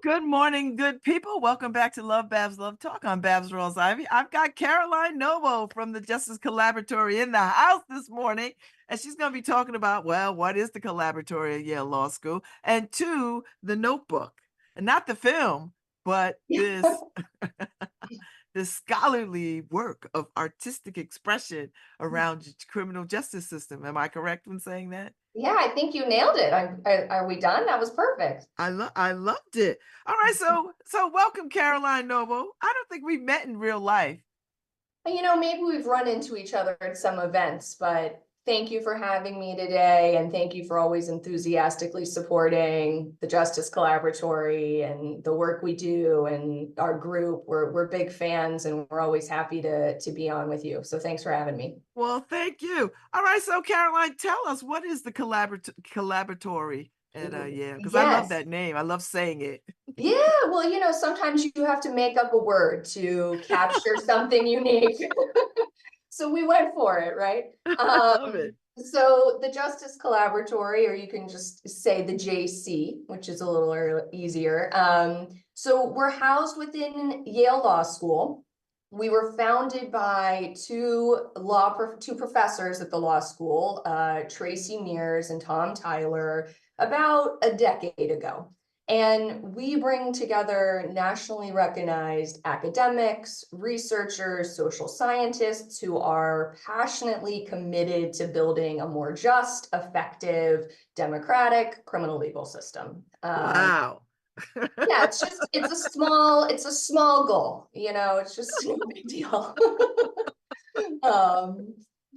Good morning, good people. Welcome back to LoveBabz, Love Talk. I'm Babz Rawls-Ivy. I've got Caroline Nobo from the Justice Collaboratory in the house this morning, and she's going to be talking about, well, what is the Collaboratory at Yale Law School? And two, the Notebook. And not the film, but this this scholarly work of artistic expression around criminal justice system. Am I correct when saying that? Yeah, I think you nailed it. Are we done? That was perfect. I loved it. All right, so welcome, Caroline Noble. I don't think we met in real life. Maybe we've run into each other at some events, but thank you for having me today. And thank you for always enthusiastically supporting the Justice Collaboratory and the work we do and our group. We're big fans and we're always happy to be on with you. So thanks for having me. Well, thank you. All right, so Caroline, tell us, what is the Collaboratory at Yale? Because I love Yes. that name. I love saying it. Yeah, well, sometimes you have to make up a word to capture something unique. So we went for it, right? I love it. So the Justice Collaboratory, or you can just say the JC, which is a little easier. So we're housed within Yale Law School. We were founded by two professors at the law school, Tracy Mears and Tom Tyler, about a decade ago. And we bring together nationally recognized academics, researchers, social scientists who are passionately committed to building a more just, effective, democratic criminal legal system. Wow. Yeah, it's a small goal, it's just no big deal. Um,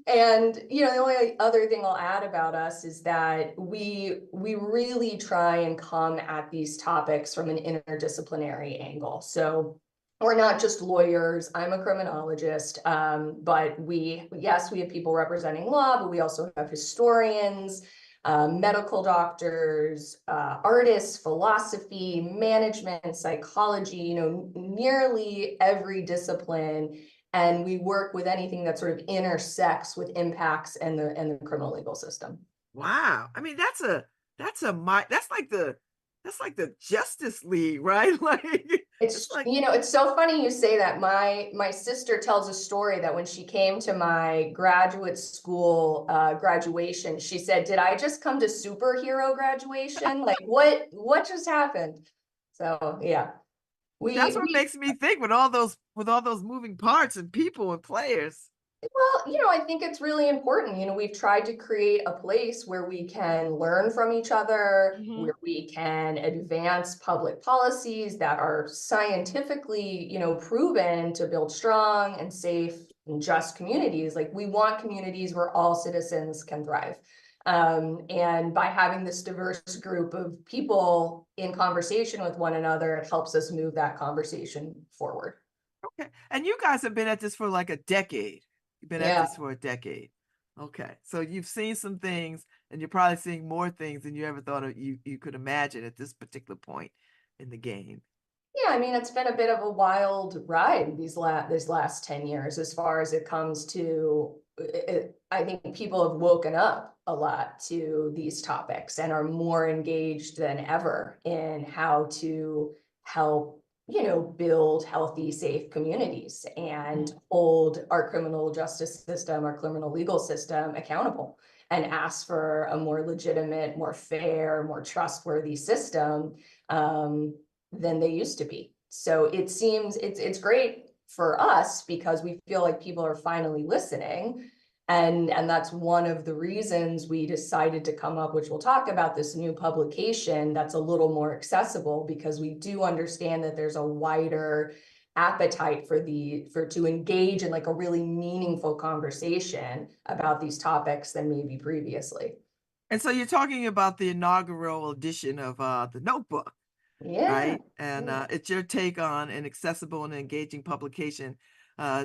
and the only other thing I'll add about us is that we really try and come at these topics from an interdisciplinary angle. So we're not just lawyers. I'm a criminologist, but yes, we have people representing law, but we also have historians, medical doctors, artists, philosophy, management, psychology, nearly every discipline. And we work with anything that sort of intersects with impacts and the criminal legal system. Wow. I mean, that's like the Justice League, right? Like it's like It's so funny you say that. My sister tells a story that when she came to my graduate school graduation, she said, "Did I just come to superhero graduation? Like what just happened?" So yeah, that's what we makes me think with all those moving parts and people and players. Well, I think it's really important. We've tried to create a place where we can learn from each other, Mhm. where we can advance public policies that are scientifically, proven to build strong and safe and just communities. Like we want communities where all citizens can thrive. And by having this diverse group of people in conversation with one another, it helps us move that conversation forward. Okay. And you guys have been at this for like a decade. You've been at Yeah. this for a decade. Okay. So you've seen some things and you're probably seeing more things than you ever thought you could imagine at this particular point in the game. Yeah, I mean, it's been a bit of a wild ride these last 10 years as far as it comes to I think people have woken up a lot to these topics and are more engaged than ever in how to help, build healthy, safe communities and Mhm. hold our criminal justice system, our criminal legal system accountable and ask for a more legitimate, more fair, more trustworthy system. Than they used to be. So it seems it's great for us because we feel like people are finally listening. And that's one of the reasons we decided to come up, which we'll talk about, this new publication that's a little more accessible, because we do understand that there's a wider appetite for to engage in like a really meaningful conversation about these topics than maybe previously. And so you're talking about the inaugural edition of the Notebook, Yeah. right? And it's your take on an accessible and engaging publication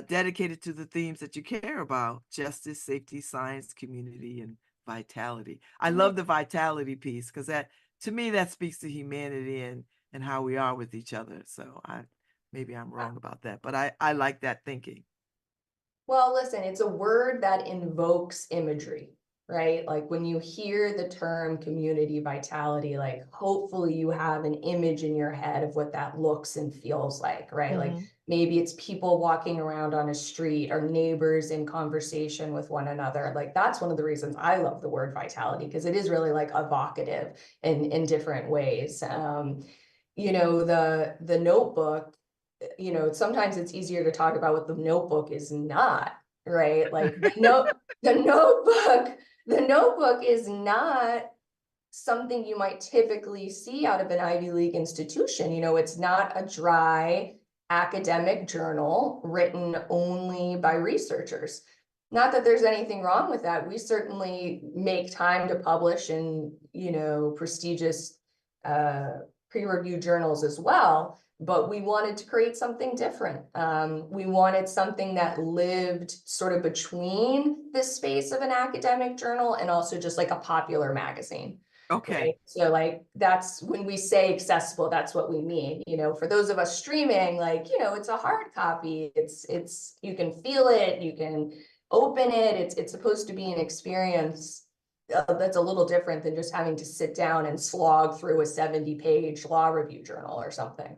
dedicated to the themes that you care about: justice, safety, science, community, and vitality. I Yeah. love the vitality piece because that, to me, that speaks to humanity and how we are with each other. So maybe I'm wrong about that, but I like that thinking. Well, listen, it's a word that invokes imagery. right? Like when you hear the term community vitality, like hopefully you have an image in your head of what that looks and feels like, right? Like Mhm. maybe it's people walking around on a street or neighbors in conversation with one another. Like that's one of the reasons I love the word vitality, because it is really like evocative in different ways. You know, the notebook, you know, sometimes it's easier to talk about what the notebook is not, right? Like the notebook, the notebook is not something you might typically see out of an Ivy League institution. You know, it's not a dry academic journal written only by researchers. Not that there's anything wrong with that. We certainly make time to publish in, you know, prestigious peer-reviewed journals as well, but we wanted to create something different. We wanted something that lived sort of between this space of an academic journal and also just like a popular magazine. Okay. Right. So like that's when we say accessible, that's what we mean. You know, for those of us streaming, like, you know, it's a hard copy. It's you can feel it, you can open it. It's supposed to be an experience that's a little different than just having to sit down and slog through a 70-page law review journal or something.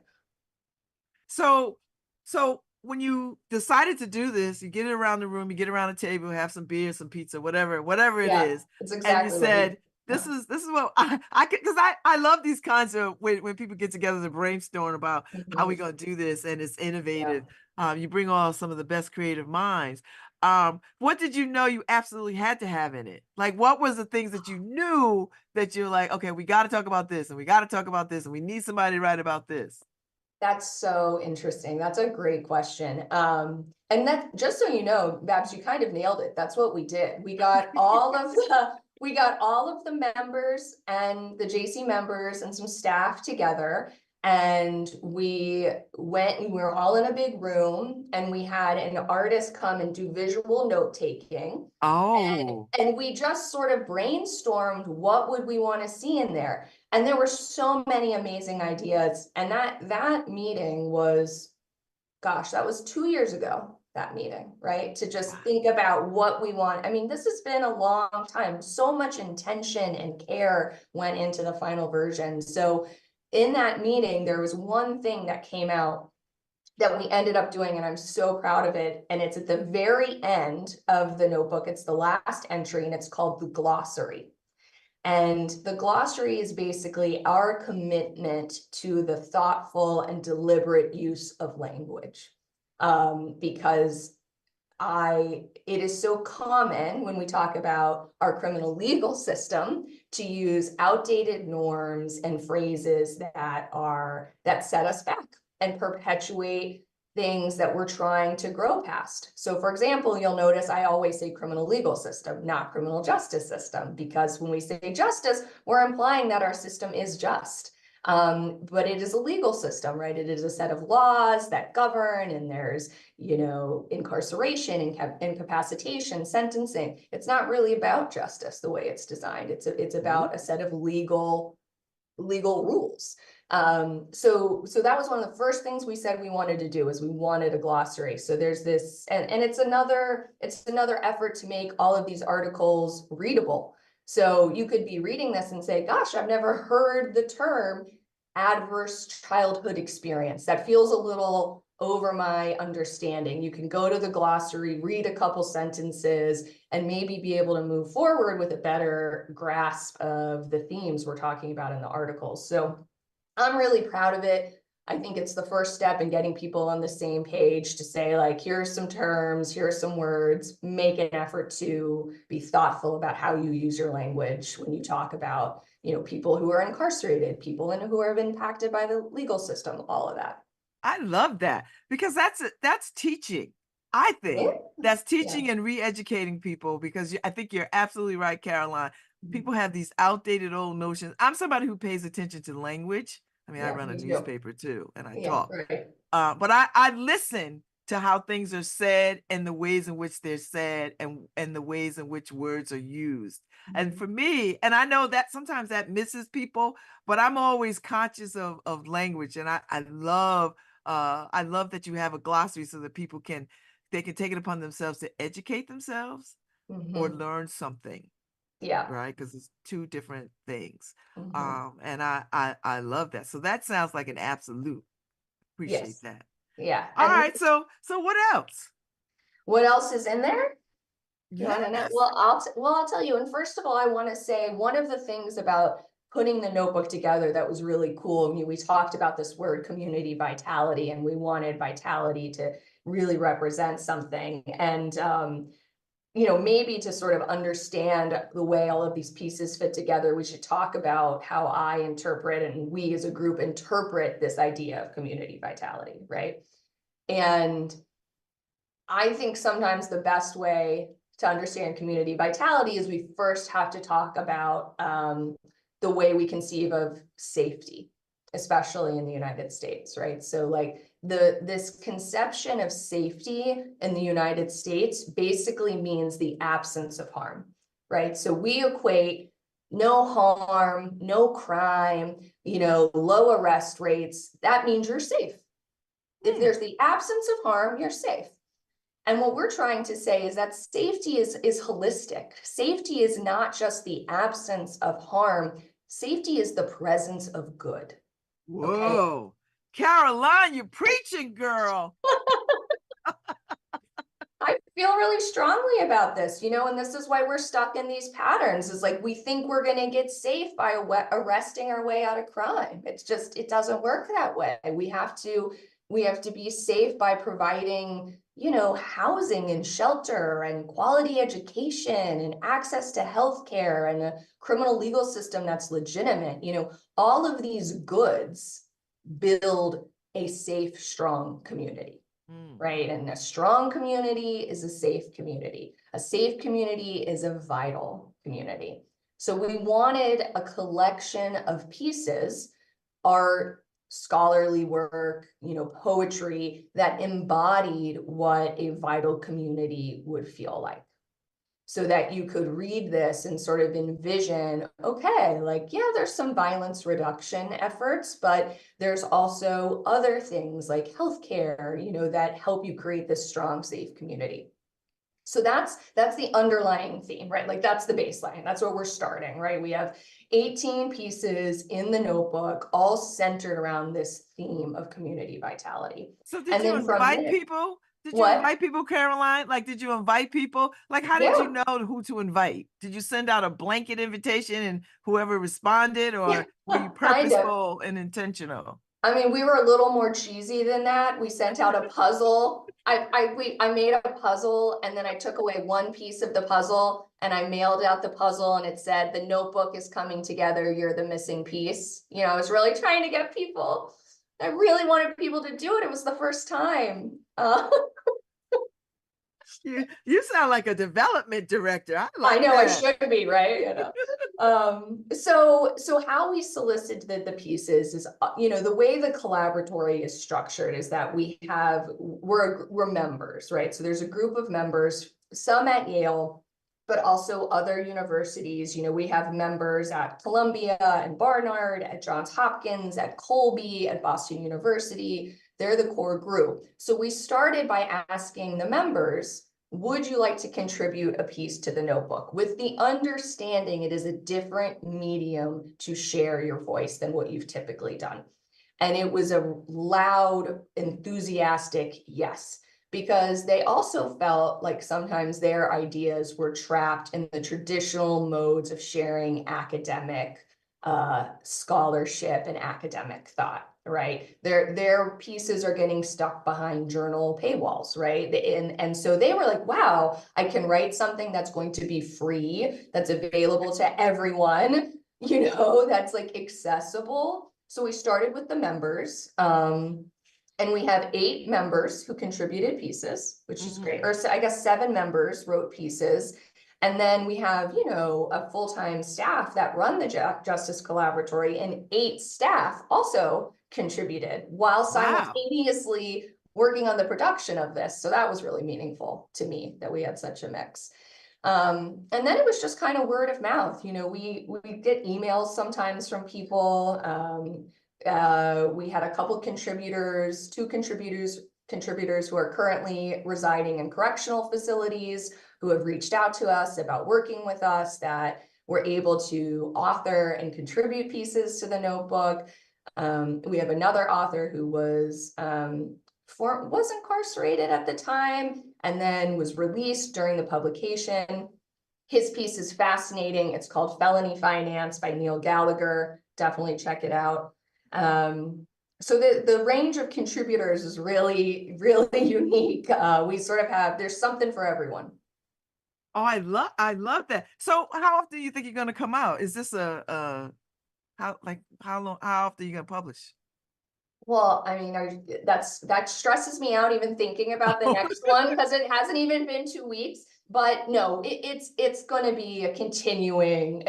So, so when you decided to do this, you get it around the room, you get around the table, have some beer, some pizza, whatever it Yeah, is, it's and you exactly what we said, "This is what I could," because I love these kinds of when people get together to brainstorm about how we Mhm. gonna do this, and it's Yeah. innovative. You bring all some of the best creative minds. What did you know you absolutely had to have in it? Like, what was the things that you knew that you're like, okay, we got to talk about this, and we got to talk about this, and we need somebody to write about this. That's so interesting. That's a great question. And that, just so you know, Babs, you kind of nailed it. That's what we did. We got all of the members and the JC members and some staff together. And we went and we were all in a big room and we had an artist come and do visual note taking. Oh. And we just sort of brainstormed what would we want to see in there. And there were so many amazing ideas. And that meeting was, gosh, that was 2 years ago, that meeting, right? To just think about what we want. I mean, this has been a long time. So much intention and care went into the final version. So in that meeting, there was one thing that came out that we ended up doing, and I'm so proud of it. And it's at the very end of the notebook. It's the last entry, and it's called the glossary. And the glossary is basically our commitment to the thoughtful and deliberate use of language. Because it is so common when we talk about our criminal legal system to use outdated norms and phrases that set us back and perpetuate things that we're trying to grow past. So for example, you'll notice I always say criminal legal system, not criminal justice system, because when we say justice, we're implying that our system is just. But it is a legal system, right? It is a set of laws that govern, and there's, you know, incarceration, incapacitation, sentencing. It's not really about justice the way it's designed. It's about a set of legal rules. So that was one of the first things we said we wanted to do, is we wanted a glossary. So there's this, and it's another effort to make all of these articles readable. So you could be reading this and say, gosh, I've never heard the term adverse childhood experience. That feels a little over my understanding. You can go to the glossary, read a couple sentences, and maybe be able to move forward with a better grasp of the themes we're talking about in the articles. So I'm really proud of it. I think it's the first step in getting people on the same page to say, like, here's some terms, here's some words, make an effort to be thoughtful about how you use your language when you talk about, you know, people who are incarcerated, people who are impacted by the legal system, all of that. I love that because that's teaching. I Yeah. think that's Yeah. teaching and re-educating people because I think you're absolutely right, Caroline. People have these outdated old notions. I'm somebody who pays attention to language. I mean, I Yeah, run a me too. newspaper too, and I Yeah, talk. right. But I listen to how things are said and the ways in which they're said and the ways in which words are used. And Mhm. for me, and I know that sometimes that misses people, but I'm always conscious of language, and I love that you have a glossary so that people can they can take it upon themselves to educate themselves or Mhm. learn something. Yeah. right? Because it's two different things. Mhm. And I love that. So that sounds like an absolute. Appreciate Yes. that. Yeah. All right. So what else? What else is in there? You want to know? Yes. Well, I'll tell you. And first of all, I want to say one of the things about putting the notebook together that was really cool. I mean, we talked about this word community vitality, and we wanted vitality to really represent something. And maybe to sort of understand the way all of these pieces fit together, we should talk about how I interpret and we as a group interpret this idea of community vitality, right? And I think sometimes the best way to understand community vitality is we first have to talk about the way we conceive of safety, especially in the United States, right? So like this conception of safety in the United States basically means the absence of harm, right? So we equate no harm, no crime, low arrest rates. That means you're safe. If Hmm. there's the absence of harm, you're safe. And what we're trying to say is that safety is holistic. Safety is not just the absence of harm. Safety is the presence of good. Okay. Whoa. Caroline, you're preaching, girl. I feel really strongly about this, and this is why we're stuck in these patterns. Is like we think we're going to get safe by arresting our way out of crime. It doesn't work that way. We have to be safe by providing, housing and shelter and quality education and access to healthcare and a criminal legal system that's legitimate. All of these goods build a safe, strong community. Hmm. Right? And a strong community is a safe community. A safe community is a vital community. So we wanted a collection of pieces, art, scholarly work, poetry that embodied what a vital community would feel like, so that you could read this and sort of envision, okay, like, yeah, there's some violence reduction efforts, but there's also other things like healthcare, that help you create this strong, safe community. So that's the underlying theme, right? Like that's the baseline. That's where we're starting, right? We have 18 pieces in the notebook, all centered around this theme of community vitality. So did And you then from invite there, people? Did you what? invite people, Caroline? Like, did you invite people? Like, how did you Yeah, know who to invite? Did you send out a blanket invitation and whoever responded, or were you kind of. purposeful and intentional? I mean, we were a little more cheesy than that. We sent out a puzzle. I made a puzzle, and then I took away one piece of the puzzle and I mailed out the puzzle, and it said, "The notebook is coming together. You're the missing piece." I was really trying to get people. I really wanted people to do it. It was the first time. You sound like a development director. I I like know I that. should be, right? So how we solicited the pieces is, the way the Collaboratory is structured is that we're members, right? So there's a group of members, some at Yale, but also other universities. We have members at Columbia and Barnard, at Johns Hopkins, at Colby, at Boston University. They're the core group. So we started by asking the members, would you like to contribute a piece to the notebook, with the understanding it is a different medium to share your voice than what you've typically done? And it was a loud, enthusiastic yes, because they also felt like sometimes their ideas were trapped in the traditional modes of sharing academic scholarship and academic thought, right? Their pieces are getting stuck behind journal paywalls, right? And so they were like, wow, I can write something that's going to be free, that's available to everyone, that's like accessible. So we started with the members. And we have 8 members who contributed pieces, which is great. Or I guess 7 members wrote pieces. And then we have, a full-time staff that run the Justice Collaboratory, and 8 staff also contributed while Wow. simultaneously working on the production of this. So that was really meaningful to me that we had such a mix. And then it was just kind of word of mouth. We get emails sometimes from people. We had a couple contributors, 2 contributors who are currently residing in correctional facilities, who have reached out to us about working with us, that were able to author and contribute pieces to the notebook. We have another author who was incarcerated at the time and then was released during the publication. His piece is fascinating. It's called Felony Finance by Neil Gallagher. Definitely check it out. So the range of contributors is really, really unique. We sort of have, there's something for everyone. Oh, I love that. So how often do you think you're gonna come out? Is this how often are you gonna publish? Well, I mean, that stresses me out even thinking about the next one because it hasn't even been 2 weeks. But no, it's going to be a continuing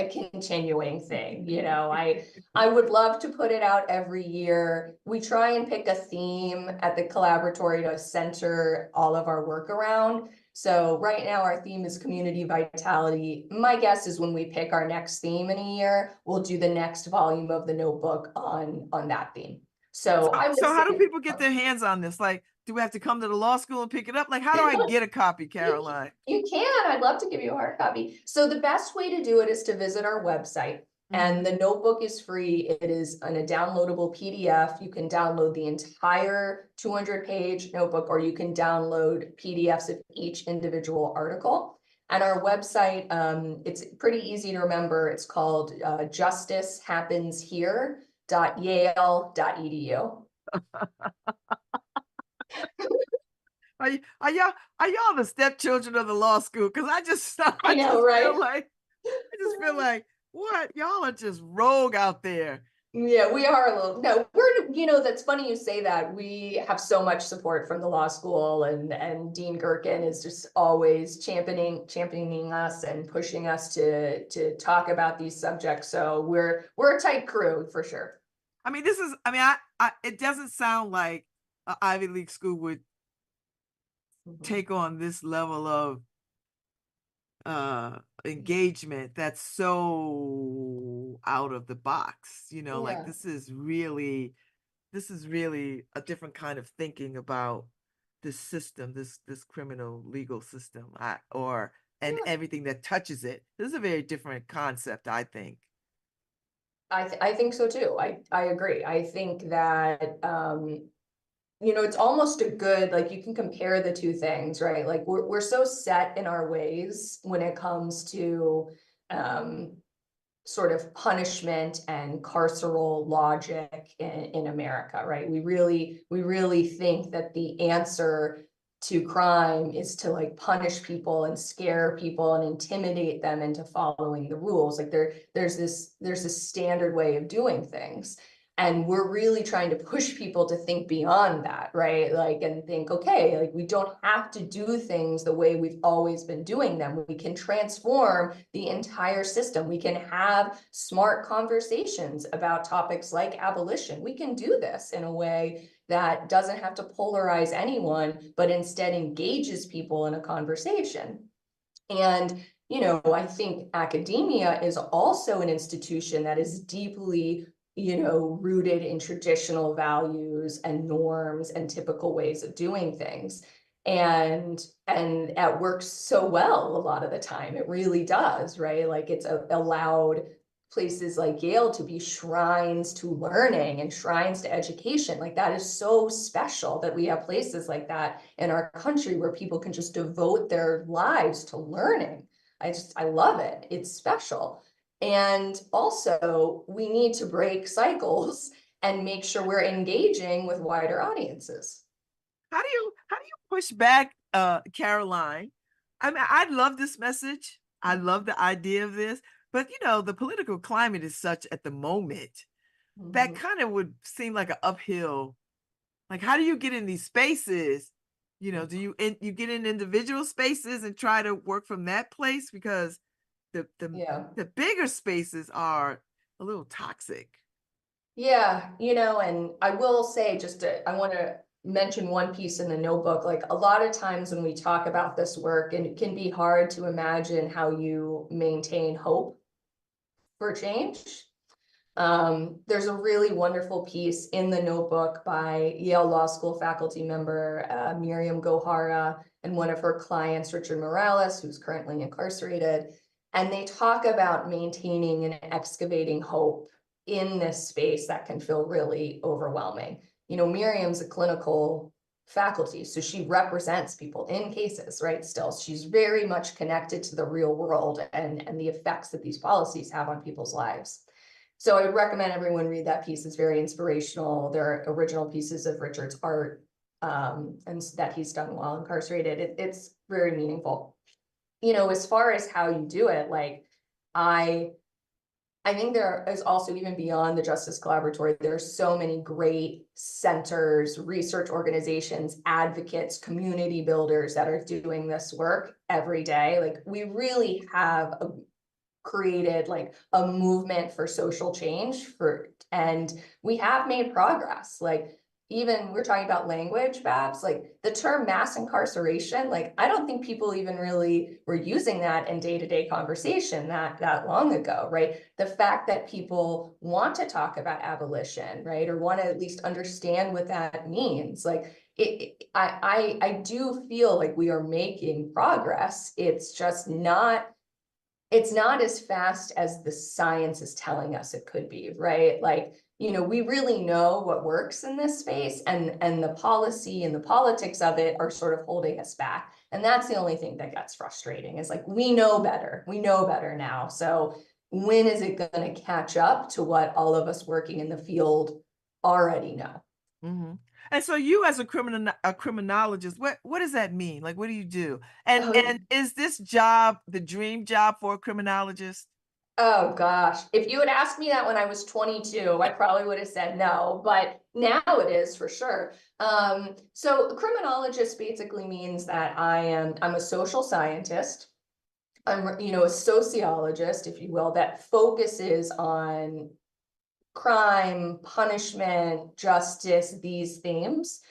thing. You know, I would love to put it out every year. We try and pick a theme at the Collaboratory to center all of our work around. So right now our theme is community vitality. My guess is when we pick our next theme in a year, we'll do the next volume of the notebook on that theme. So I would So how do say people get their hands on this? Like, do we have to come to the law school and pick it up? Like, how do I get a copy, Caroline? you can. I'd love to give you a hard copy. So the best way to do it is to visit our website. And the notebook is free. It is in a downloadable PDF. You can download the entire 200-page notebook, or you can download PDFs of each individual article. And our website, it's pretty easy to remember. It's called justicehappenshere.yale.edu. Are y'all the stepchildren of the law school? Because I just I know, right? feel like what y'all are just rogue out there. Yeah, we are a little, no, that's funny you say that. We have so much support from the law school, and Dean Gerken is just always championing us and pushing us to talk about these subjects. So we're a tight crew for sure. I mean, it doesn't sound like an Ivy League school would take on this level of engagement that's so out of the box. Like Yeah. this is really a different kind of thinking about this system, this criminal legal system, and Yeah. everything that touches it. This is a very different concept, I think. I think so too. I agree. I think that it's almost a good, like, you can compare the two things, right? Like we're so set in our ways when it comes to sort of punishment and carceral logic in America, right? We really think that the answer to crime is to like punish people and scare people and intimidate them into following the rules. Like there's this standard way of doing things. And we're really trying to push people to think beyond that, right? Like, and think, okay, like we don't have to do things the way we've always been doing them. We can transform the entire system. We can have smart conversations about topics like abolition. We can do this in a way that doesn't have to polarize anyone, but instead engages people in a conversation. And I think academia is also an institution that is deeply rooted in traditional values and norms and typical ways of doing things. And it works so well a lot of the time. It really does, right? Like it's allowed places like Yale to be shrines to learning and shrines to education. Like that is so special that we have places like that in our country where people can just devote their lives to learning. I love it. It's special. And also, we need to break cycles and make sure we're engaging with wider audiences. How do you push back, Caroline? I mean, I love this message. I love the idea of this, but the political climate is such at the moment that Mhm. kind of would seem like an uphill. Like, how do you get in these spaces? Do you get in individual spaces and try to work from that place? Because the the Yeah. the bigger spaces are a little toxic. Yeah, and I will say I want to mention one piece in the notebook. Like a lot of times when we talk about this work, and it can be hard to imagine how you maintain hope for change. There's a really wonderful piece in the notebook by Yale Law School faculty member Miriam Gohara and one of her clients, Richard Morales, who's currently incarcerated. And they talk about maintaining and excavating hope in this space that can feel really overwhelming. You know, Miriam's a clinical faculty, so she represents people in cases, right? Still, she's very much connected to the real world and the effects that these policies have on people's lives. So I would recommend everyone read that piece. It's very inspirational. There are original pieces of Richard's art and that he's done while incarcerated. It's very meaningful. You know, as far as how you do it, like I think there is also, even beyond the Justice Collaboratory, there are so many great centers, research organizations, advocates, community builders that are doing this work every day. Like, we really have created like a movement for social change and we have made progress. Like, even we're talking about language, Babs, like the term mass incarceration, like I don't think people even really were using that in day-to-day conversation that long ago, right? The fact that people want to talk about abolition, right, or want to at least understand what that means, like I do feel like we are making progress. It's just not, it's not as fast as the science is telling us it could be, right? Like, you know, we really know what works in this space, and the policy and the politics of it are sort of holding us back. And that's the only thing that gets frustrating, is like, we know better now. So when is it going to catch up to what all of us working in the field already know? Hmm. And so you, as a criminologist, what does that mean? Like, what do you do? And Oh, is this job the dream job for a criminologist? oh gosh, if you had asked me that when I was 22, I probably would have said no, but now it is for sure. So a criminologist basically means that I'm a social scientist. I'm, you know, a sociologist, if you will, that focuses on crime, punishment, justice, these themes.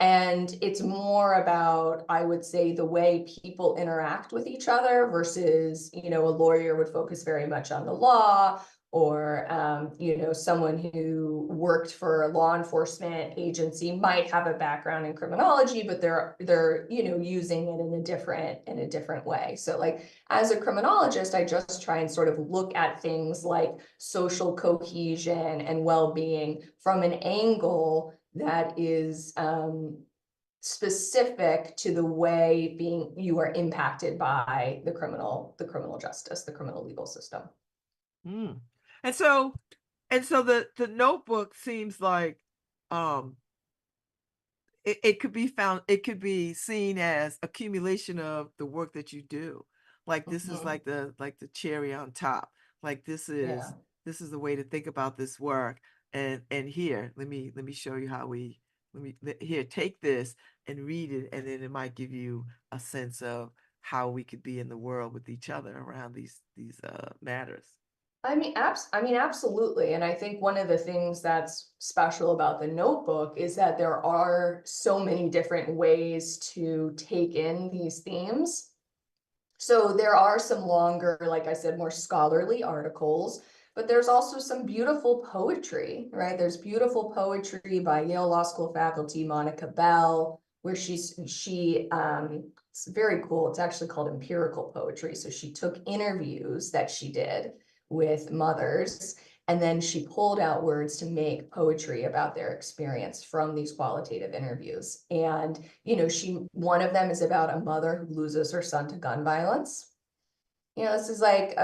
And it's more about, I would say, the way people interact with each other versus, you know, a lawyer would focus very much on the law, or, you know, someone who worked for a law enforcement agency might have a background in criminology, but they're, you know, using it in a different way. So like, as a criminologist, I just try and sort of look at things like social cohesion and well-being from an angle that is specific to the way you are impacted by the criminal justice, the criminal legal system. Mm. And so the notebook seems like um it could be found, it could be seen as accumulation of the work that you do. Like, this is Mhm. like the cherry on top. Like, Yeah. this is the way to think about this work. And here, let me show you how we here, take this and read it, and then it might give you a sense of how we could be in the world with each other around these matters. I mean, absolutely. And I think one of the things that's special about the notebook is that there are so many different ways to take in these themes. So there are some longer, like I said, more scholarly articles, but there's also some beautiful poetry, right? There's beautiful poetry by Yale Law School faculty Monica Bell, where it's very cool. It's actually called empirical poetry. So she took interviews that she did with mothers, and then she pulled out words to make poetry about their experience from these qualitative interviews. And, you know, one of them is about a mother who loses her son to gun violence. You know, this is like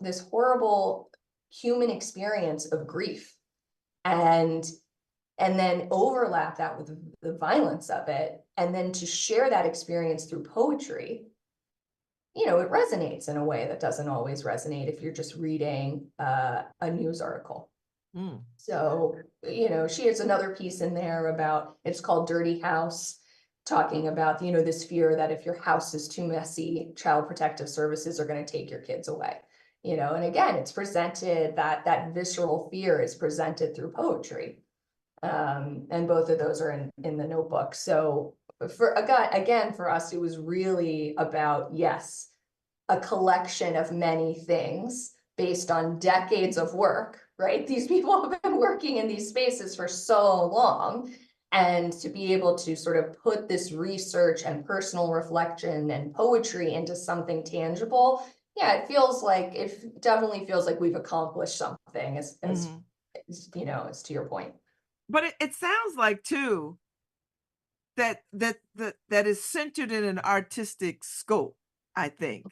this horrible human experience of grief. And then overlap that with the violence of it, and then to share that experience through poetry, you know, it resonates in a way that doesn't always resonate if you're just reading a news article. Mm. So, you know, she has another piece in there about, it's called Dirty House, talking about, you know, this fear that if your house is too messy, Child Protective Services are going to take your kids away. You know, and again, it's presented, that visceral fear is presented through poetry. And both of those are in the notebook. So again, for us, it was really about, yes, a collection of many things based on decades of work, right? These people have been working in these spaces for so long. And to be able to sort of put this research and personal reflection and poetry into something tangible, yeah, it definitely feels like we've accomplished something Mhm. as to your point. But it sounds like too that is centered in an artistic scope, I think.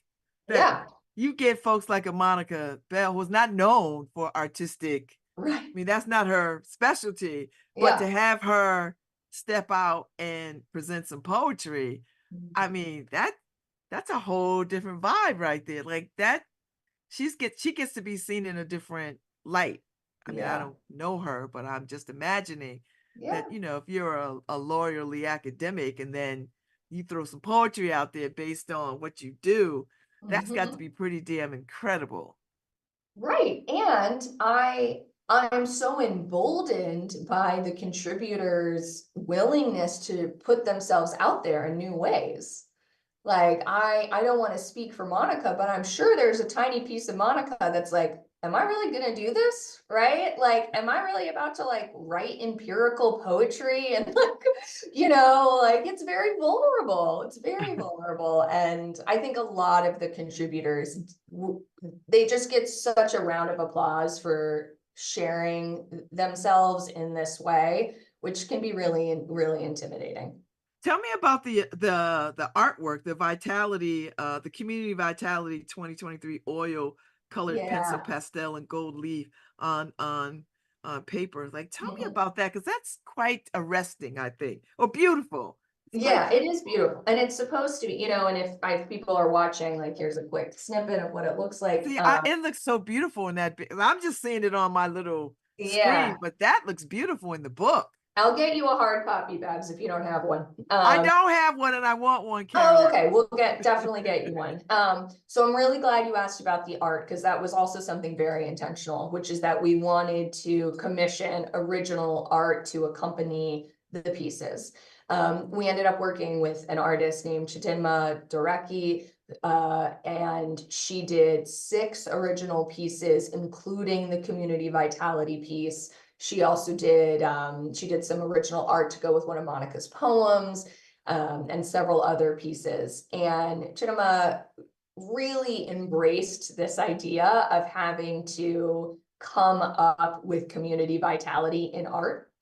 That Yeah, you get folks like a Monica Bell who's not known for artistic. right. I mean, that's not her specialty, but to Yeah. have her step out and present some poetry, I Mhm. mean, that's a whole different vibe right there. Like that she gets to be seen in a different light. I mean, I Yeah. don't know her, but I'm just imagining Yeah. that, if you're a lawyerly academic and then you throw some poetry out there based on what you do, that's got to Mhm. be pretty damn incredible. Right. And I'm so emboldened by the contributors' willingness to put themselves out there in new ways. Like I don't want to speak for Monica, but I'm sure there's a tiny piece of Monica that's like, am I really gonna do this? Right? Like, am I really about to like write empirical poetry and like, like it's very vulnerable. It's very vulnerable. And I think a lot of the contributors they just get such a round of applause for sharing themselves in this way, which can be really, really intimidating. Tell me about the artwork, the Vitality, the Community Vitality 2023 oil colored pencil Yeah. pastel and gold leaf on paper. Like, tell me Mhm. about that because that's quite arresting, I think, or beautiful. It's quite. Yeah, it is beautiful. And it's supposed to be, and if people are watching, like here's a quick snippet of what it looks like. See, it looks so beautiful in that. I'm just seeing it on my little Yeah, screen, but that looks beautiful in the book. I'll get you a hard copy, Babs, if you don't have one. I don't have one, and I want one, Oh, Caroline. okay. We'll definitely get you one. So I'm really glad you asked about the art because that was also something very intentional, which is that we wanted to commission original art to accompany the pieces. We ended up working with an artist named Chidinma Doreki, and she did 6 original pieces, including the community vitality piece. She did some original art to go with one of Monica's poems, and several other pieces. And Chinema really embraced this idea of having to come up with community vitality in art.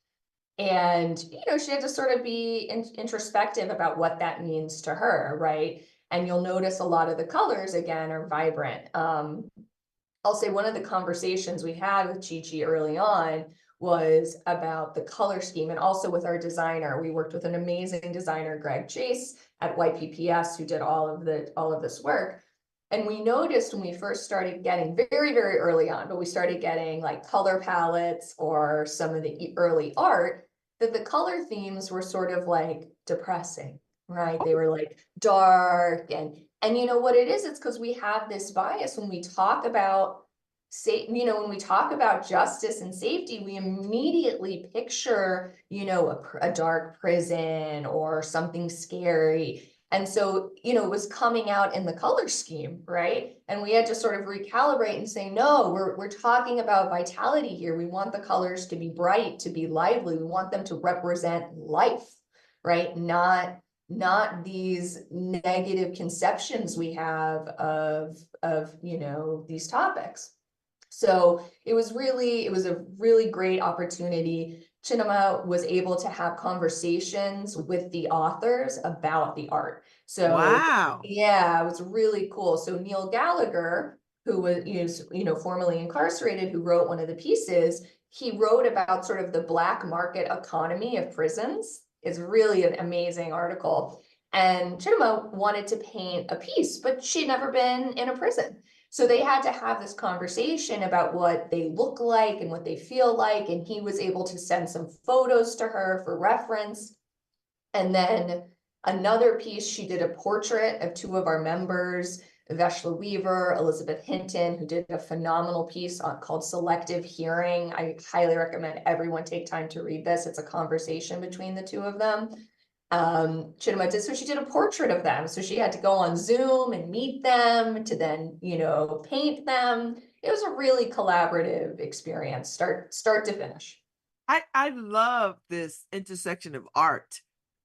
And, she had to sort of be introspective about what that means to her, right? And you'll notice a lot of the colors again are vibrant. I'll say one of the conversations we had with Chi Chi early on was about the color scheme, and also with our designer. We worked with an amazing designer, Greg Chase at YPPS, who did all of this work. And we noticed when we first started getting very, very early on, but we started getting like color palettes or some of the early art, that the color themes were sort of like depressing, right? They were like dark, and you know what it is? It's because we have this bias when we talk about when we talk about justice and safety, we immediately picture, a dark prison or something scary. And so, it was coming out in the color scheme, right? And we had to sort of recalibrate and say, no, we're talking about vitality here. We want the colors to be bright, to be lively. We want them to represent life, right? Not these negative conceptions we have of these topics. So it was a really great opportunity. Chinema was able to have conversations with the authors about the art. So Wow. yeah, it was really cool. So Neil Gallagher, who was formerly incarcerated, who wrote one of the pieces, he wrote about sort of the black market economy of prisons. It's really an amazing article. And Chinema wanted to paint a piece, but she'd never been in a prison. So they had to have this conversation about what they look like and what they feel like. And he was able to send some photos to her for reference. And then another piece, she did a portrait of 2 of our members, Veshla Weaver, Elizabeth Hinton, who did a phenomenal piece called Selective Hearing. I highly recommend everyone take time to read this. It's a conversation between the 2 of them. Chinema did, so she did a portrait of them. So she had to go on Zoom and meet them to then, paint them. It was a really collaborative experience, start to finish. I love this intersection of art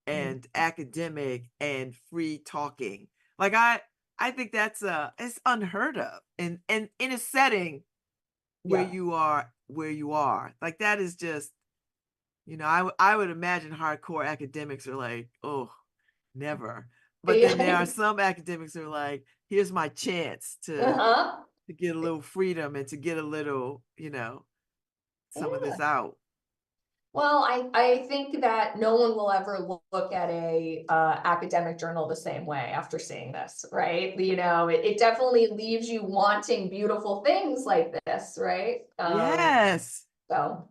Mm. and academic and free talking. Like I think that's it's unheard of, and in a setting where Yeah. you are like that is just, I would imagine hardcore academics are like, oh, never. But then there are Yeah. some academics who are like, here's my chance Uh-huh. to get a little freedom and to get a little, some of Yeah. this out. Well, I think that no one will ever look at a academic journal the same way after seeing this, right? It definitely leaves you wanting beautiful things like this, right? Yes. So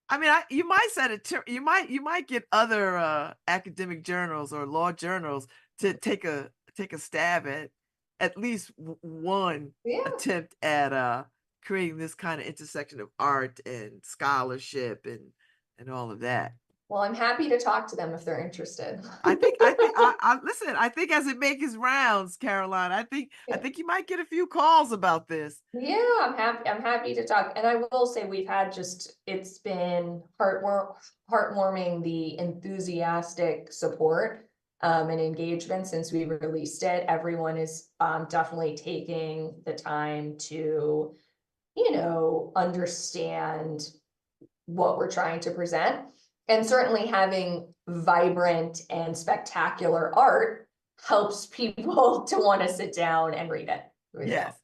I mean, you might set it. You might get other academic journals or law journals to take a stab at least one yeah. attempt at creating this kind of intersection of art and scholarship and all of that. Well, I'm happy to talk to them if they're interested. I listen. I think as it makes his rounds, Caroline, I think you might get a few calls about this. Yeah, I'm happy to talk. And I will say it's been heartwarming, the enthusiastic support and engagement since we released it. Everyone is definitely taking the time to, understand what we're trying to present. And certainly having vibrant and spectacular art helps people to want to sit down and read it. Yes.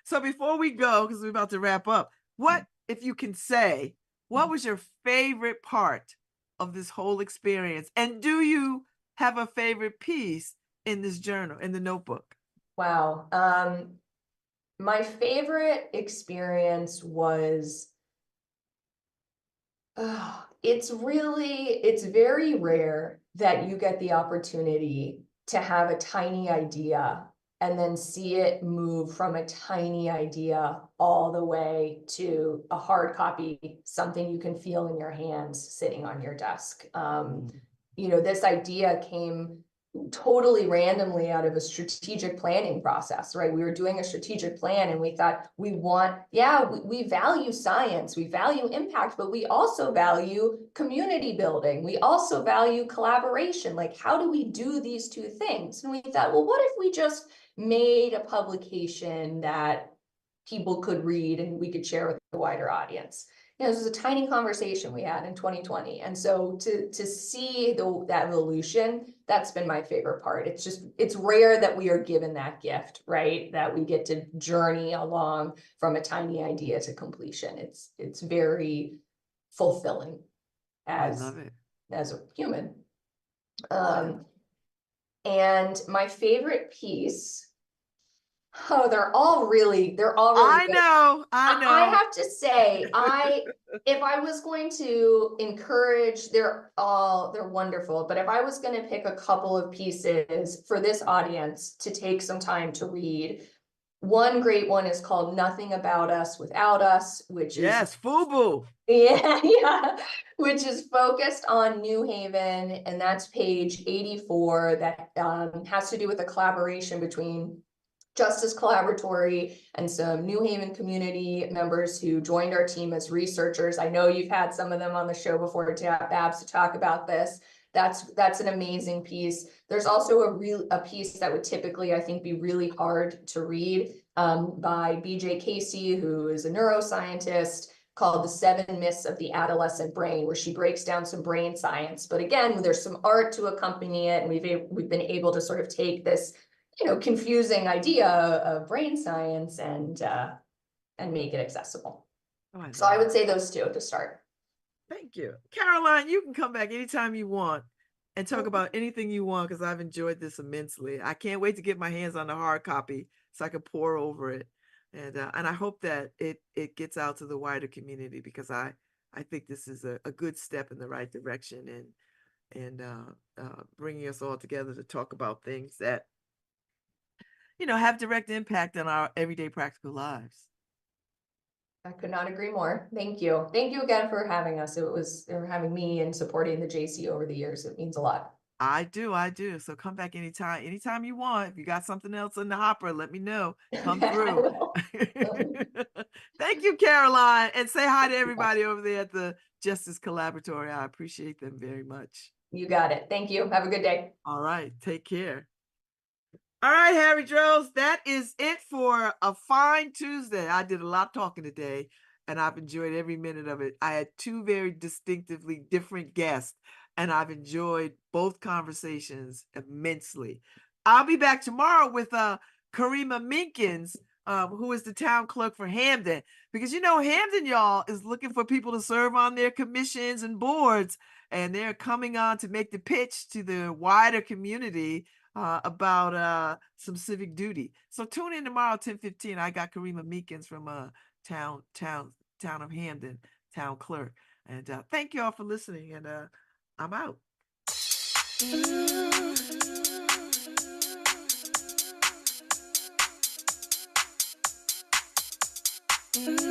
So before we go, because we're about to wrap up, what, if you can say, what was your favorite part of this whole experience? And do you have a favorite piece in this journal, in the notebook? Wow. My favorite experience was, it's very rare that you get the opportunity to have a tiny idea and then see it move from a tiny idea all the way to a hard copy, something you can feel in your hands sitting on your desk. Mm. This idea came totally randomly out of a strategic planning process, right? We were doing a strategic plan and we thought we value science, we value impact, but we also value community building. We also value collaboration. Like, how do we do these two things? And we thought, well, what if we just made a publication that people could read and we could share with a wider audience? This was a tiny conversation we had in 2020. And so to see that evolution, that's been my favorite part. It's rare that we are given that gift, right? That we get to journey along from a tiny idea to completion. It's very fulfilling I as love it. as a human. And my favorite piece, they're all really I good. know. I I know. have to say, if I was going to encourage, they're wonderful, but if I was going to pick a couple of pieces for this audience to take some time to read, one great one is called Nothing About Us Without Us, which is Yes, FUBU. yeah, which is focused on New Haven, and that's page 84. That has to do with a collaboration between Justice Collaboratory and some New Haven community members who joined our team as researchers. I know you've had some of them on the show before, Babz, to talk about this. That's an amazing piece. There's also a piece that would typically, I think, be really hard to read by BJ Casey, who is a neuroscientist, called The 7 Myths of the Adolescent Brain, where she breaks down some brain science. But again, there's some art to accompany it, and we've been able to sort of take this confusing idea of brain science and make it accessible. Oh, I So I love would it. say those two to start. Thank you. Caroline, you can come back anytime you want and talk about anything you want because I've enjoyed this immensely. I can't wait to get my hands on the hard copy so I can pour over it. And I hope that it gets out to the wider community because I think this is a good step in the right direction and bringing us all together to talk about things that have direct impact on our everyday practical lives. I could not agree more. Thank you. Thank you again for having us. For having me and supporting the JC over the years. It means a lot. I do. So come back anytime you want. If you got something else in the hopper, let me know. Come I through. will. Thank you, Caroline. And say hi to everybody over there at the Justice Collaboratory. I appreciate them very much. You got it. Thank you. Have a good day. All right. Take care. All right, Harry Droves, that is it for a fine Tuesday. I did a lot talking today, and I've enjoyed every minute of it. I had two very distinctively different guests, and I've enjoyed both conversations immensely. I'll be back tomorrow with Karima Minkins, who is the town clerk for Hamden, because Hamden, y'all, is looking for people to serve on their commissions and boards, and they're coming on to make the pitch to the wider community about some civic duty. So tune in tomorrow, 10:15. I got Karima Meekins from town town of Hamden, town clerk. And thank you all for listening. And I'm out. Mm-hmm.